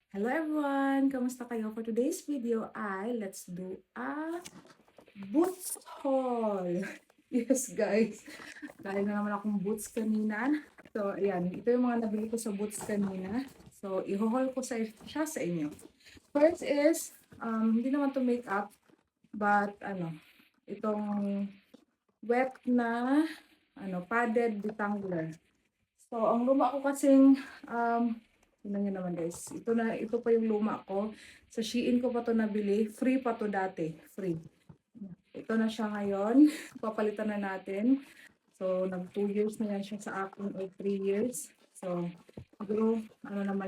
Hello everyone! Kamusta kayo? For today's video let's do a boots haul! Yes guys, dahil na naman akong boots kanina. So ayan, ito yung mga nabili ko sa boots kanina. So i-haul ko siya sa inyo. First is, hindi naman to makeup, but itong wet na padded detangler. So, ang luma ko kasing, tingnan nyo naman guys, ito pa yung luma ko. Sa Shein ko pa to nabili, free pa to dati, free. Ito na siya ngayon, papalitan na natin. So, nag 2 years na yan siya sa akin, or 3 years. So, siguro,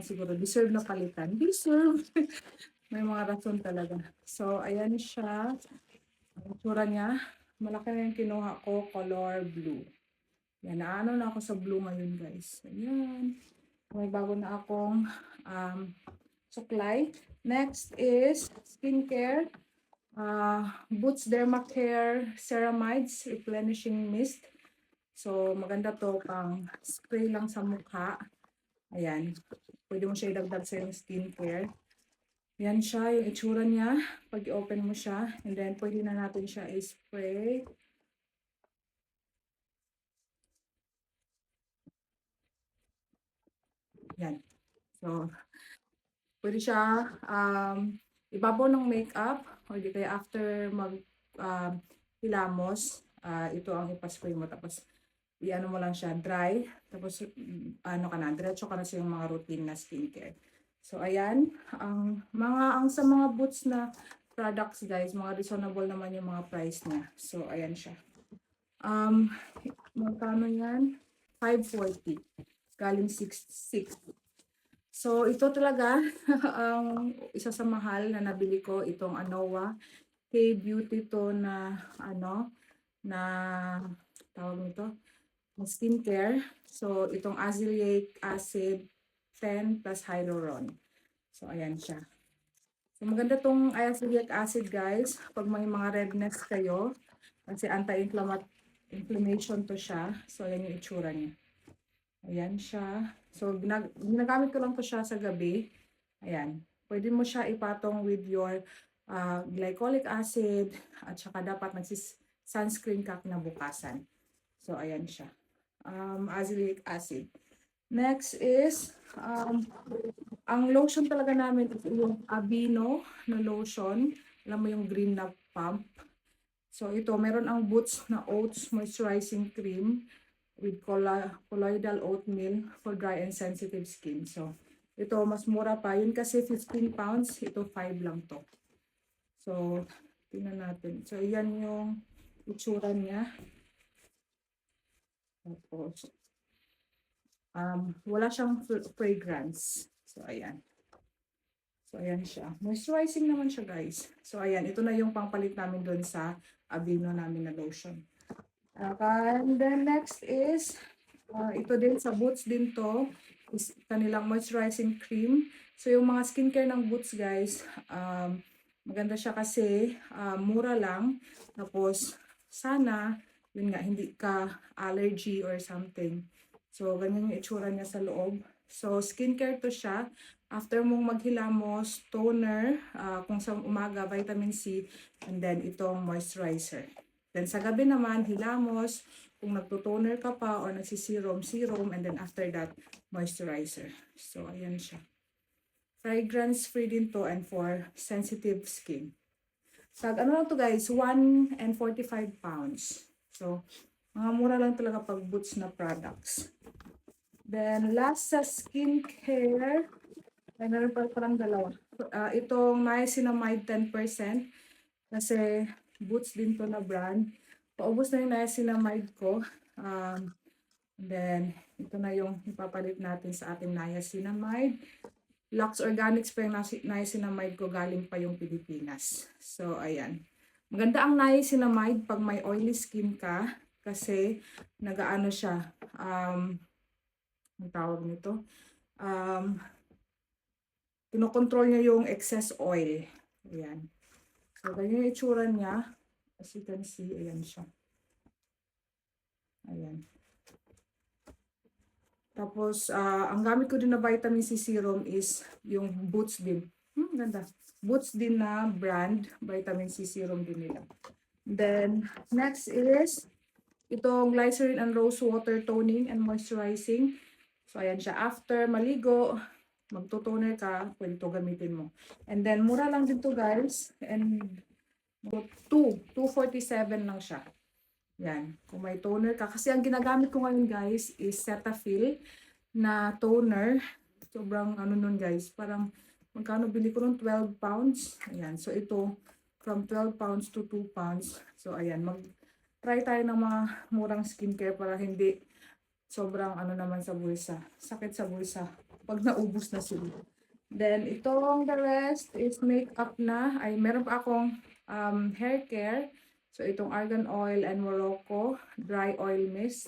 siguro, deserve na palitan. Deserve! May mga rason talaga. So, ayan siya. Ang itsura niya, malaki na yung kinuha ko, color blue. Yan, naano na ako sa blue ngayon guys. Ayan. May bago na akong suklay. Next is skincare. Boots Dermacare Ceramides Replenishing Mist. So, maganda to pang spray lang sa mukha. Ayan. Pwede mo siya idagdag sa yung skincare. Yan siya, yung itsura niya. Pag i-open mo siya. And then, pwede na natin siya i-spray. Yan. So, pwede siya ibabaw ng makeup or di kaya after mag hilamos, ito ang ipaspray mo tapos iano mo lang siya dry tapos diretso ka na sa yung mga routine na skincare. So ayan, ang sa mga boots na products guys, mga reasonable naman yung mga price niya. So ayan siya. Magkano yan? 540. Galing 66. So, ito talaga ang isa sa mahal na nabili ko, itong Anoa K-Beauty to na na tawag nito, na skincare. So, itong azelaic acid 10 plus hyaluron. So, ayan siya. So, maganda tong azelaic acid guys, pag may mga redness kayo, kasi anti-inflammation to siya. So, ayan yung itsura niya. Ayan siya. So, ginagamit ko lang to siya sa gabi. Ayan. Pwede mo siya ipatong with your glycolic acid at saka dapat sunscreen ka kinabukasan. So, ayan siya. Azelaic acid. Next is, ang lotion talaga namin is yung Aveeno na lotion. Alam mo yung green na pump. So, ito, meron ang Boots na Oats Moisturizing Cream with colloidal oatmeal for dry and sensitive skin. So, ito mas mura pa. Yun kasi 15 pounds. Ito 5 lang to. So, tingnan natin. So, yan yung itsura niya. Tapos, wala siyang fragrance. So, ayan. So, ayan siya. Moisturizing naman siya, guys. So, ayan. Ito na yung pangpalit namin doon sa Aveeno namin na lotion. And then next is, ito din sa Boots din to, is kanilang moisturizing cream. So yung mga skincare ng Boots guys, maganda siya kasi mura lang. Tapos sana, yun nga, hindi ka allergy or something. So ganyan yung itsura niya sa loob. So skincare to siya. After mong maghilamos, toner, kung sa umaga, vitamin C, and then itong moisturizer. Then sa gabi naman, hilamos, kung nagtutoner ka pa or nagsisirom, serum, and then after that, moisturizer. So, ayan siya. Fragrance free din to and for sensitive skin. So, ano lang to guys, 1 and 45 pounds. So, mga mura lang talaga pag Boots na products. Then, last sa skincare, ay meron pa parang dalawa. Itong niacinamide 10%, kasi Boots din to na brand. Paubos na yung niacinamide ko. Then, ito na yung ipapalit natin sa ating niacinamide. Lux Organics pa yung niacinamide ko, galing pa yung Pilipinas. So, ayan. Maganda ang niacinamide pag may oily skin ka kasi nagaano siya, ang tawag nito, kinokontrol niya yung excess oil. Ayan. So, ganyan yung itsura niya. As you can see, ayan siya. Ayan. Tapos, ang gamit ko din na vitamin C serum is yung Boots din. Ganda. Boots din na brand, vitamin C serum din nila. Then, next is itong glycerin and rose water toning and moisturizing. So, ayan siya. After maligo, magto-toner ka, pwede ito gamitin mo. And then, mura lang din to guys. And 247 lang siya. Yan. Kung may toner ka. Kasi ang ginagamit ko ngayon guys is Cetaphil na toner. Sobrang ano nun guys. Parang magkano bili ko nun? 12 pounds. Ayan. So ito from 12 pounds to 2 pounds. So ayan. Try tayo ng mga murang skincare para hindi sobrang ano naman sa bulsa. Sakit sa bulsa. Pag naubos na sila. Then itong the rest is makeup na. Ay meron pa akong hair care. So, itong Argan Oil and Morocco Dry Oil Mist.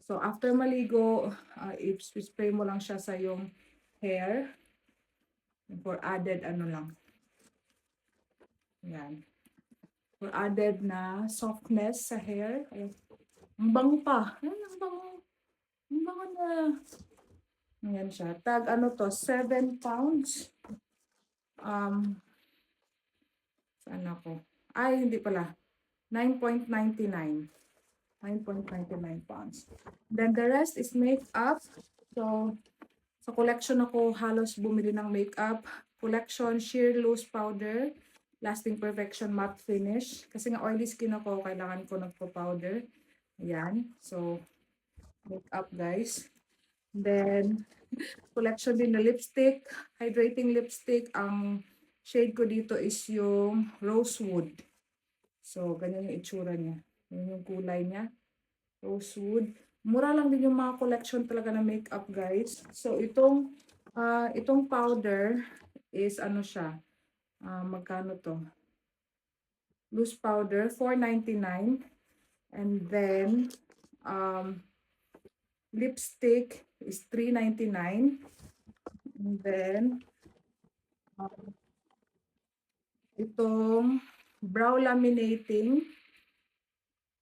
So, after maligo, i-spray mo lang siya sa yung hair. For added ano lang. Yan. For added na softness sa hair. Ayan. Ang bango pa. Ayan, ang bango. Ang bango na. Ayan siya. Tag ano to? 7 pounds. Saan ako? Ay, hindi pala. 9.99. 9.99 pounds. Then the rest is makeup. So, sa collection ako halos bumili ng makeup. Collection Sheer Loose Powder. Lasting Perfection Matte Finish. Kasi nga oily skin ako, kailangan ko nagpo-powder. Ayan. So, makeup guys. Then, collection din na lipstick. Hydrating lipstick. Ang shade ko dito is yung Rosewood. So, ganyan yung itsura niya. Yan yung kulay niya. Rosewood. Mura lang din yung mga collection talaga na makeup guys. So, itong powder is ano siya. Magkano to? Loose powder, $4.99. And then, lipstick is $3.99. And then, itong brow laminating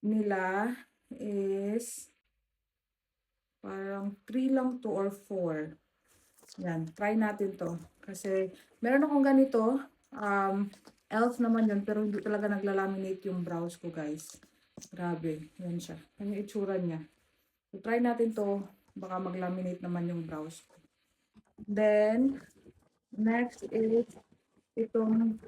nila is parang 3 lang to or 4. Yan, try natin to. Kasi meron akong ganito. Elf naman yun, pero hindi talaga naglalaminate yung brows ko guys. Grabe, yan siya. Yan yung itsura niya. So, try natin to. Baka maglaminate naman yung brows ko. Then, next is itong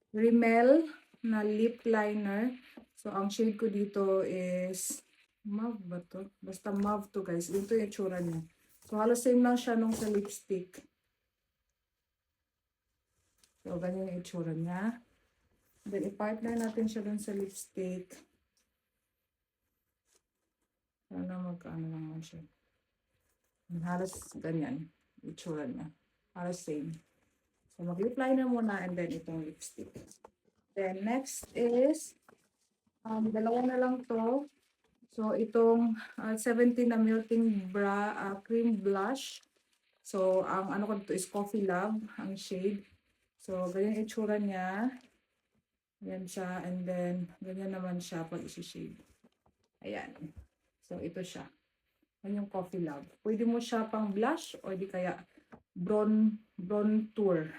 Rimmel na lip liner. So, ang shade ko dito is mauve ba to? Basta mauve to guys. Ito yung itsura niya. So, halos same lang siya nung sa lipstick. So, ganyan yung itsura niya. Then, i-partner natin siya dun sa lipstick. Sana magkaano naman siya. Halos ganyan. Itsura niya. Halos same. So, mag-lip liner muna and then itong lipstick. Then, next is, dalawa na lang to. So, itong 17 na Melting Cream Blush. So, ang ano ko dito is Coffee Love, ang shade. So, ganyan itsura niya. Yan siya. And then, ganyan naman siya pag isi-shade. Ayan. So, ito siya. Yan yung Coffee Love. Pwede mo siya pang blush or di kaya bronzer.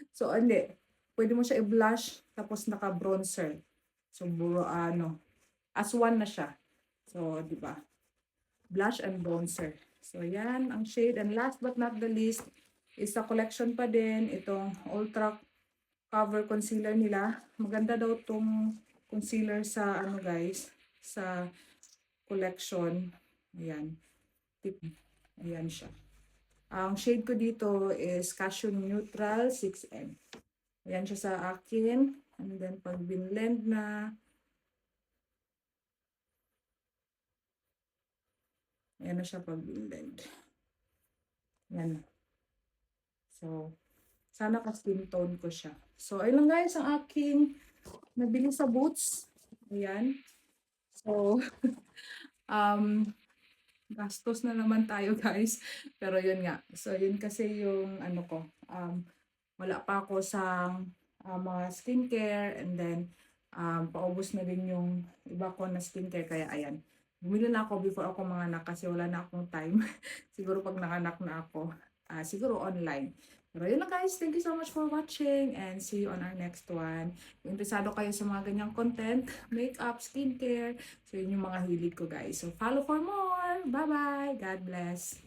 So, hindi. Pwede mo siya i-blush tapos naka-bronzer. So, as one na siya. So, di ba? Blush and bronzer. So, yan ang shade. And last but not the least, is sa collection pa din, itong Ultra Cover Concealer nila. Maganda daw tong concealer sa, guys, sa collection. Ayan. Ayan siya. Ang shade ko dito is Cashew Neutral 6M. Ayan siya sa akin. And then, pag binlend na, ayan na siya pag binlend. Ayan. So, sana ka-skin tone ko siya. So, ayun lang guys ang aking nabili sa Boots. Ayan. So, gastos na naman tayo guys. Pero yun nga. So, yun kasi yung ano ko. Wala pa ako sa mga skincare. And then, paubos na din yung iba ko na skincare. Kaya ayan. Bumili na ako before ako manganak kasi wala na akong time. Siguro pag nanganak na ako, siguro online. Pero yun lang guys, thank you so much for watching and see you on our next one. Kung interesado kayo sa mga ganyang content, makeup, skincare, so yun yung mga hilig ko guys. So follow for more. Bye-bye. God bless.